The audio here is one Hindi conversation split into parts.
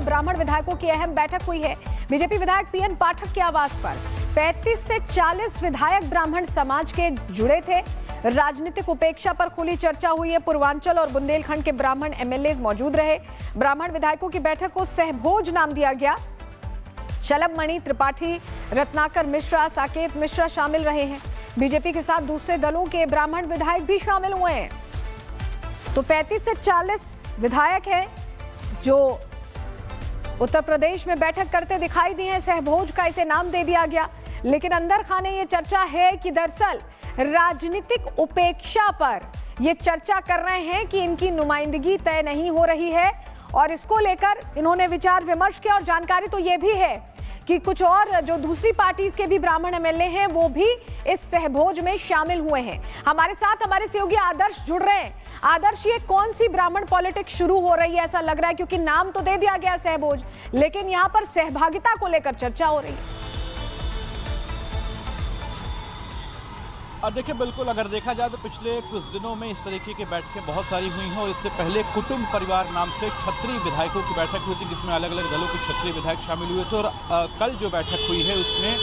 ब्राह्मण विधायकों की अहम बैठक हुई है। बीजेपी विधायक पीएन पाठक के आवास पर 35 से 40 विधायक ब्राह्मण समाज के जुड़े थे। राजनीतिक उपेक्षा पर खुली चर्चा हुई है। पूर्वांचल और बुंदेलखंड के ब्राह्मण एमएलए मौजूद रहे। ब्राह्मण विधायकों की बैठक को सहभोज नाम दिया गया। चलमणि त्रिपाठी, रत्नाकर मिश्रा, साकेत मिश्रा शामिल रहे हैं। बीजेपी के साथ दूसरे दलों के ब्राह्मण विधायक भी शामिल हुए हैं। तो 35 से 40 विधायक हैं जो उत्तर प्रदेश में बैठक करते दिखाई दिए हैं। सहभोज का इसे नाम दे दिया गया, लेकिन अंदर खाने ये चर्चा है कि दरअसल राजनीतिक उपेक्षा पर ये चर्चा कर रहे हैं कि इनकी नुमाइंदगी तय नहीं हो रही है और इसको लेकर इन्होंने विचार विमर्श किया। और जानकारी तो ये भी है कि कुछ और जो दूसरी पार्टीज के भी ब्राह्मण एमएलए हैं वो भी इस सहभोज में शामिल हुए हैं। हमारे साथ हमारे सहयोगी आदर्श जुड़ रहे हैं। आदर्श, ये कौन सी ब्राह्मण पॉलिटिक्स शुरू हो रही है ऐसा लग रहा है, क्योंकि नाम तो दे दिया गया सहभोज, लेकिन यहाँ पर सहभागिता को लेकर चर्चा हो रही है। देखिए, बिल्कुल अगर देखा जाए तो पिछले कुछ दिनों में इस तरीके की बैठकें बहुत सारी हुई हैं और इससे पहले कुटुंब परिवार नाम से क्षत्रिय विधायकों की बैठक हुई थी, जिसमें अलग अलग दलों के क्षत्रिय विधायक शामिल हुए थे। और कल जो बैठक हुई है उसमें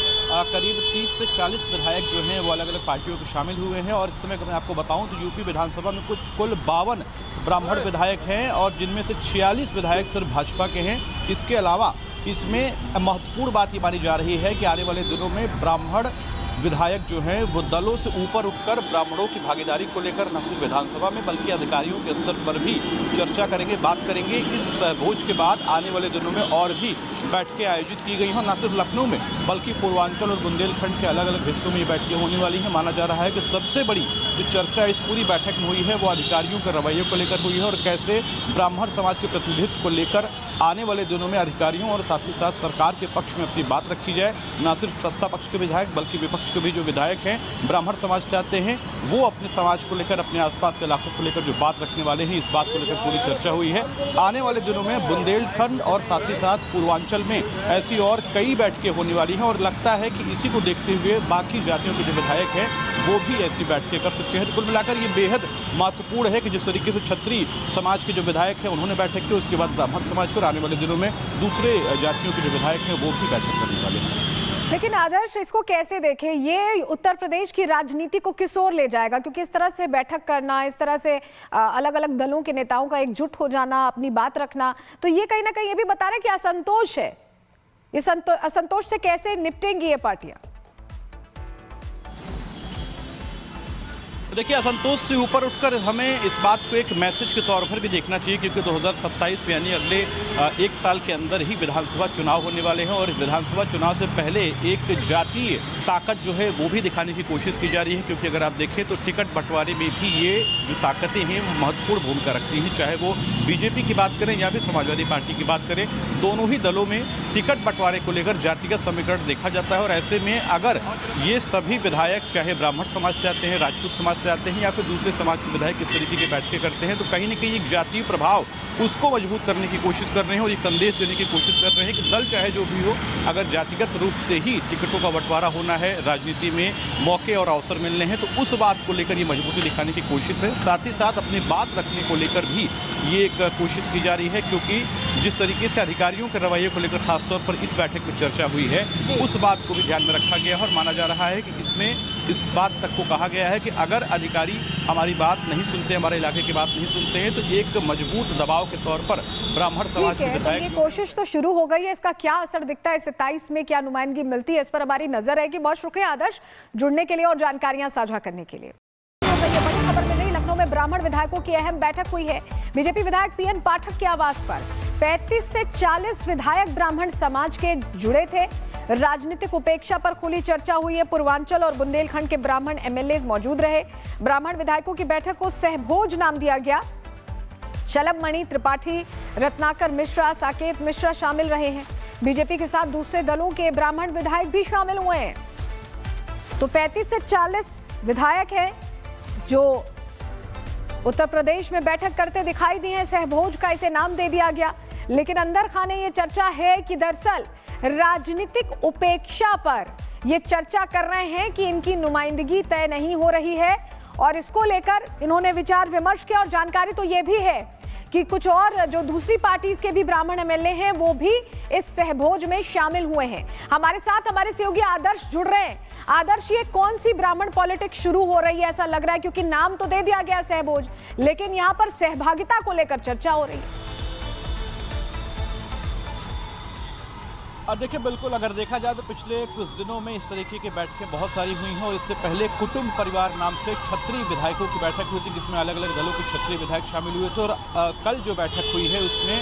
करीब 30 से 40 विधायक जो हैं वो अलग अलग पार्टियों के शामिल हुए हैं। और इस समय अगर मैं आपको बताऊं तो यूपी विधानसभा में कुल 52 ब्राह्मण विधायक हैं और जिनमें से 46 विधायक सिर्फ भाजपा के हैं। इसके अलावा इसमें महत्वपूर्ण बात ये मानी जा रही है कि आने वाले दिनों में ब्राह्मण विधायक जो हैं वो दलों से ऊपर उठकर ब्राह्मणों की भागीदारी को लेकर न सिर्फ विधानसभा में बल्कि अधिकारियों के स्तर पर भी चर्चा करेंगे, बात करेंगे। इस सहभोज के बाद आने वाले दिनों में और भी बैठकें आयोजित की गई हैं, न सिर्फ लखनऊ में बल्कि पूर्वांचल और बुंदेलखंड के अलग अलग हिस्सों में ये बैठकें होने वाली हैं। माना जा रहा है कि सबसे बड़ी जो चर्चा इस पूरी बैठक में हुई है वो अधिकारियों के रवैये को लेकर हुई है और कैसे ब्राह्मण समाज के प्रतिनिधित्व को लेकर आने वाले दिनों में अधिकारियों और साथ ही साथ सरकार के पक्ष में अपनी बात रखी जाए। न सिर्फ सत्ता पक्ष के विधायक बल्कि विपक्ष के भी जो विधायक हैं ब्राह्मण समाज से आते हैं वो अपने समाज को लेकर, अपने आसपास के इलाकों को लेकर जो बात रखने वाले हैं, इस बात को लेकर पूरी चर्चा हुई है। आने वाले दिनों में बुंदेलखंड और साथ ही साथ पूर्वांचल में ऐसी और कई बैठकें होने वाली हैं और लगता है कि इसी को देखते हुए बाकी जातियों के जो विधायक हैं वो भी ऐसी बैठकें कर सकते हैं। तो कुल मिलाकर ये बेहद महत्वपूर्ण है कि जिस तरीके से क्षत्रिय समाज के जो विधायक हैं उन्होंने बैठक की, उसके बाद ब्राह्मण समाज को आने वाले दिनों में दूसरे जातियों के जो विधायक हैं वो भी बैठक करने वाले हैं। लेकिन आदर्श, इसको कैसे देखें, ये उत्तर प्रदेश की राजनीति को किस ओर ले जाएगा? क्योंकि इस तरह से बैठक करना, इस तरह से अलग अलग दलों के नेताओं का एकजुट हो जाना, अपनी बात रखना, तो ये कहीं ना कहीं ये भी बता रहे कि असंतोष है। ये असंतोष से कैसे निपटेंगी ये पार्टियां? देखिए, असंतोष से ऊपर उठकर हमें इस बात को एक मैसेज के तौर पर भी देखना चाहिए, क्योंकि 2027 में यानी अगले 1 साल के अंदर ही विधानसभा चुनाव होने वाले हैं और इस विधानसभा चुनाव से पहले एक जातीय ताकत जो है वो भी दिखाने की कोशिश की जा रही है। क्योंकि अगर आप देखें तो टिकट बंटवारे में भी ये जो ताकतें हैं वो महत्वपूर्ण भूमिका रखती हैं। चाहे वो बीजेपी की बात करें या फिर समाजवादी पार्टी की बात करें, दोनों ही दलों में टिकट बंटवारे को लेकर जातिगत समीकरण देखा जाता है। और ऐसे में अगर ये सभी विधायक चाहे ब्राह्मण समाज से आते हैं, राजपूत समाज से आते हैं या फिर दूसरे समाज के विधायक इस तरीके की बैठकें करते हैं तो कहीं ना कहीं एक जातीय प्रभाव उसको मजबूत करने की कोशिश कर रहे हैं और एक संदेश देने की कोशिश कर रहे हैं कि दल चाहे जो भी हो, अगर जातिगत रूप से ही टिकटों का बंटवारा होना है, राजनीति में मौके और अवसर मिलने हैं, तो उस बात को लेकर ये मजबूती दिखाने की कोशिश है। साथ ही साथ अपनी बात रखने को लेकर भी ये एक कोशिश की जा रही है, क्योंकि जिस तरीके से अधिकारियों के रवैये को लेकर खासतौर पर इस बैठक में चर्चा हुई है उस बात को भी ध्यान में रखा गया है। और माना जा रहा है कि इसमें इस बात तक को कहा गया है कि अगर अधिकारी हमारी बात नहीं सुनते, हमारे इलाके की बात नहीं सुनते हैं, तो एक मजबूत दबाव के तौर पर ब्राह्मण समाज के विधायक। तो ये कोशिश तो शुरू हो गई है, इसका क्या असर दिखता है, 27 में क्या नुमाइंदगी मिलती है, इस पर हमारी नजर रहेगी। बहुत शुक्रिया आदर्श जुड़ने के लिए और जानकारियां साझा करने के लिए। बड़ी खबर मिल रही, लखनऊ में ब्राह्मण विधायकों की अहम बैठक हुई है। बीजेपी विधायक पीएन पाठक के आवास पर 35 से 40 विधायक ब्राह्मण समाज के जुड़े थे। राजनीतिक उपेक्षा पर खुली चर्चा हुई है। पूर्वांचल और बुंदेलखंड के ब्राह्मण एमएलए मौजूद रहे। ब्राह्मण विधायकों की बैठक को सहभोज नाम दिया गया। चलमणि त्रिपाठी, रत्नाकर मिश्रा, साकेत मिश्रा शामिल रहे हैं। बीजेपी के साथ दूसरे दलों के ब्राह्मण विधायक भी शामिल हुए हैं। तो 35 से 40 विधायक हैं जो उत्तर प्रदेश में बैठक करते दिखाई दिए हैं। सहभोज का इसे नाम दे दिया गया, लेकिन अंदर खाने ये चर्चा है कि दरअसल राजनीतिक उपेक्षा पर ये चर्चा कर रहे हैं कि इनकी नुमाइंदगी तय नहीं हो रही है और इसको लेकर इन्होंने विचार विमर्श किया। और जानकारी तो ये भी है कि कुछ और जो दूसरी पार्टीज के भी ब्राह्मण एमएलए हैं वो भी इस सहभोज में शामिल हुए हैं। हमारे साथ हमारे सहयोगी आदर्श जुड़ रहे हैं। आदर्श, ये कौन सी ब्राह्मण पॉलिटिक्स शुरू हो रही है ऐसा लग रहा है, क्योंकि नाम तो दे दिया गया सहभोज, लेकिन यहाँ पर सहभागिता को लेकर चर्चा हो रही है। और देखिए, बिल्कुल अगर देखा जाए तो पिछले कुछ दिनों में इस तरीके की बैठकें बहुत सारी हुई हैं और इससे पहले कुटुंब परिवार नाम से क्षत्रिय विधायकों की बैठक हुई थी, जिसमें अलग अलग दलों के क्षत्रिय विधायक शामिल हुए थे। और कल जो बैठक हुई है उसमें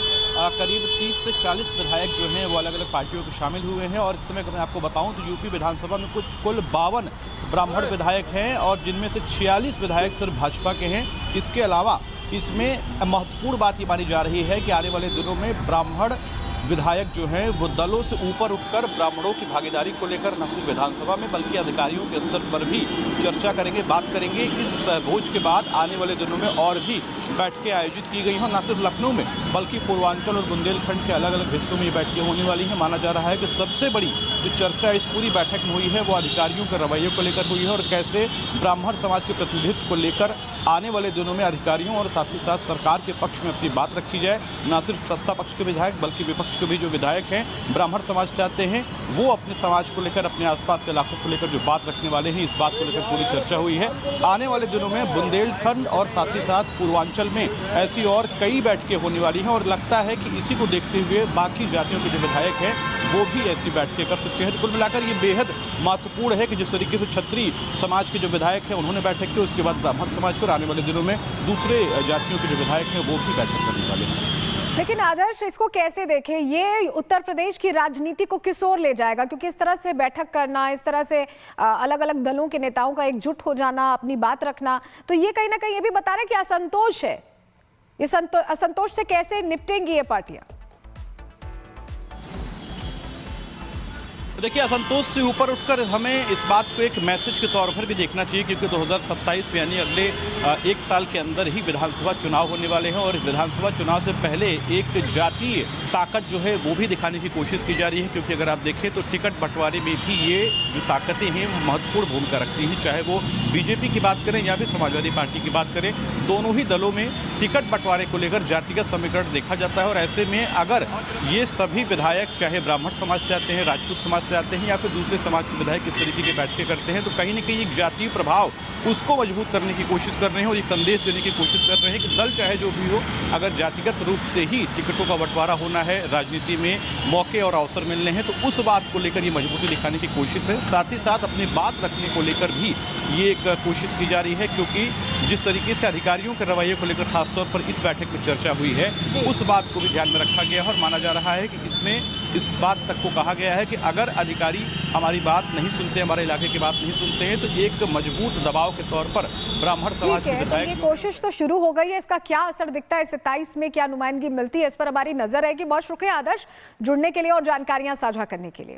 करीब 30 से 40 विधायक जो हैं वो अलग अलग पार्टियों के शामिल हुए हैं। और इस समय अगर मैं आपको बताऊं तो यूपी विधानसभा में कुल 52 ब्राह्मण विधायक हैं और जिनमें से 46 विधायक सिर्फ भाजपा के हैं। इसके अलावा इसमें महत्वपूर्ण बात ये मानी जा रही है कि आने वाले दिनों में ब्राह्मण विधायक जो हैं वो दलों से ऊपर उठकर ब्राह्मणों की भागीदारी को लेकर न सिर्फ विधानसभा में बल्कि अधिकारियों के स्तर पर भी चर्चा करेंगे, बात करेंगे। इस सहभोज के बाद आने वाले दिनों में और भी बैठकें आयोजित की गई हैं, न सिर्फ लखनऊ में बल्कि पूर्वांचल और बुंदेलखंड के अलग अलग हिस्सों में ये बैठकें होने वाली हैं। माना जा रहा है कि सबसे बड़ी जो चर्चा इस पूरी बैठक में हुई है वो अधिकारियों के रवैये को लेकर हुई है और कैसे ब्राह्मण समाज के प्रतिनिधित्व को लेकर आने वाले दिनों में अधिकारियों और साथ ही साथ सरकार के पक्ष में अपनी बात रखी जाए। न सिर्फ सत्ता पक्ष के विधायक बल्कि विपक्ष के भी जो विधायक हैं ब्राह्मण समाज से आते हैं वो अपने समाज को लेकर, अपने आसपास के इलाकों को लेकर जो बात रखने वाले हैं, इस बात को लेकर पूरी चर्चा हुई है। आने वाले दिनों में बुंदेलखंड और साथ ही साथ पूर्वांचल में ऐसी और कई बैठकें होने वाली हैं और लगता है कि इसी को देखते हुए बाकी जातियों के जो विधायक हैं वो भी ऐसी बैठकें कर सकते हैं। तो कुल मिलाकर ये बेहद महत्वपूर्ण है कि जिस तरीके से क्षत्रिय समाज के जो विधायक हैं उन्होंने बैठक की, उसके बाद ब्राह्मण समाज को, आने वाले दिनों में दूसरे जातियों के जो विधायक हैं वो भी बैठक करने वाले हैं। लेकिन आदर्श, इसको कैसे देखें, ये उत्तर प्रदेश की राजनीति को किस ओर ले जाएगा? क्योंकि इस तरह से बैठक करना, इस तरह से अलग अलग दलों के नेताओं का एकजुट हो जाना, अपनी बात रखना, तो ये कहीं ना कहीं ये भी बता रहा है कि असंतोष है। ये असंतोष से कैसे निपटेंगी ये पार्टियां? देखिए, असंतोष से ऊपर उठकर हमें इस बात को एक मैसेज के तौर पर भी देखना चाहिए, क्योंकि 2027 यानी अगले एक साल के अंदर ही विधानसभा चुनाव होने वाले हैं और इस विधानसभा चुनाव से पहले एक जातीय ताकत जो है वो भी दिखाने की कोशिश की जा रही है। क्योंकि अगर आप देखें तो टिकट बंटवारे में भी ये जो ताकतें हैं वो महत्वपूर्ण भूमिका रखती हैं, चाहे वो बीजेपी की बात करें या फिर समाजवादी पार्टी की बात करें। दोनों ही दलों में टिकट बंटवारे को लेकर जातिगत समीकरण देखा जाता है और ऐसे में अगर ये सभी विधायक चाहे ब्राह्मण समाज से आते हैं, राजपूत समाज से आते हैं या फिर दूसरे समाज के विधायक इस तरीके की बैठकें करते हैं तो कहीं न कहीं एक जातीय प्रभाव उसको मजबूत करने की कोशिश कर रहे हैं और एक संदेश देने की कोशिश कर रहे हैं कि दल चाहे जो भी हो, अगर जातिगत रूप से ही टिकटों का बंटवारा होना है, राजनीति में मौके और अवसर मिलने हैं, तो उस बात को लेकर ये मजबूती दिखाने की कोशिश है। साथ ही साथ अपनी बात रखने को लेकर भी ये एक कोशिश की जा रही है, क्योंकि जिस तरीके से अधिकारियों के रवैये को लेकर खासतौर पर इस बैठक में चर्चा हुई है उस बात को भी ध्यान में रखा गया है और माना जा रहा है कि इसमें इस बात तक को कहा गया है कि अगर अधिकारी हमारी बात नहीं सुनते, हमारे इलाके की बात नहीं सुनते हैं, तो एक मजबूत दबाव के तौर पर ब्राह्मण समाज के विधायक। ये कोशिश तो शुरू हो गई है, इसका क्या असर दिखता है, 27 में क्या नुमाइंदगी मिलती है, इस पर हमारी नजर है। कि बहुत शुक्रिया आदर्श जुड़ने के लिए और जानकारियां साझा करने के लिए।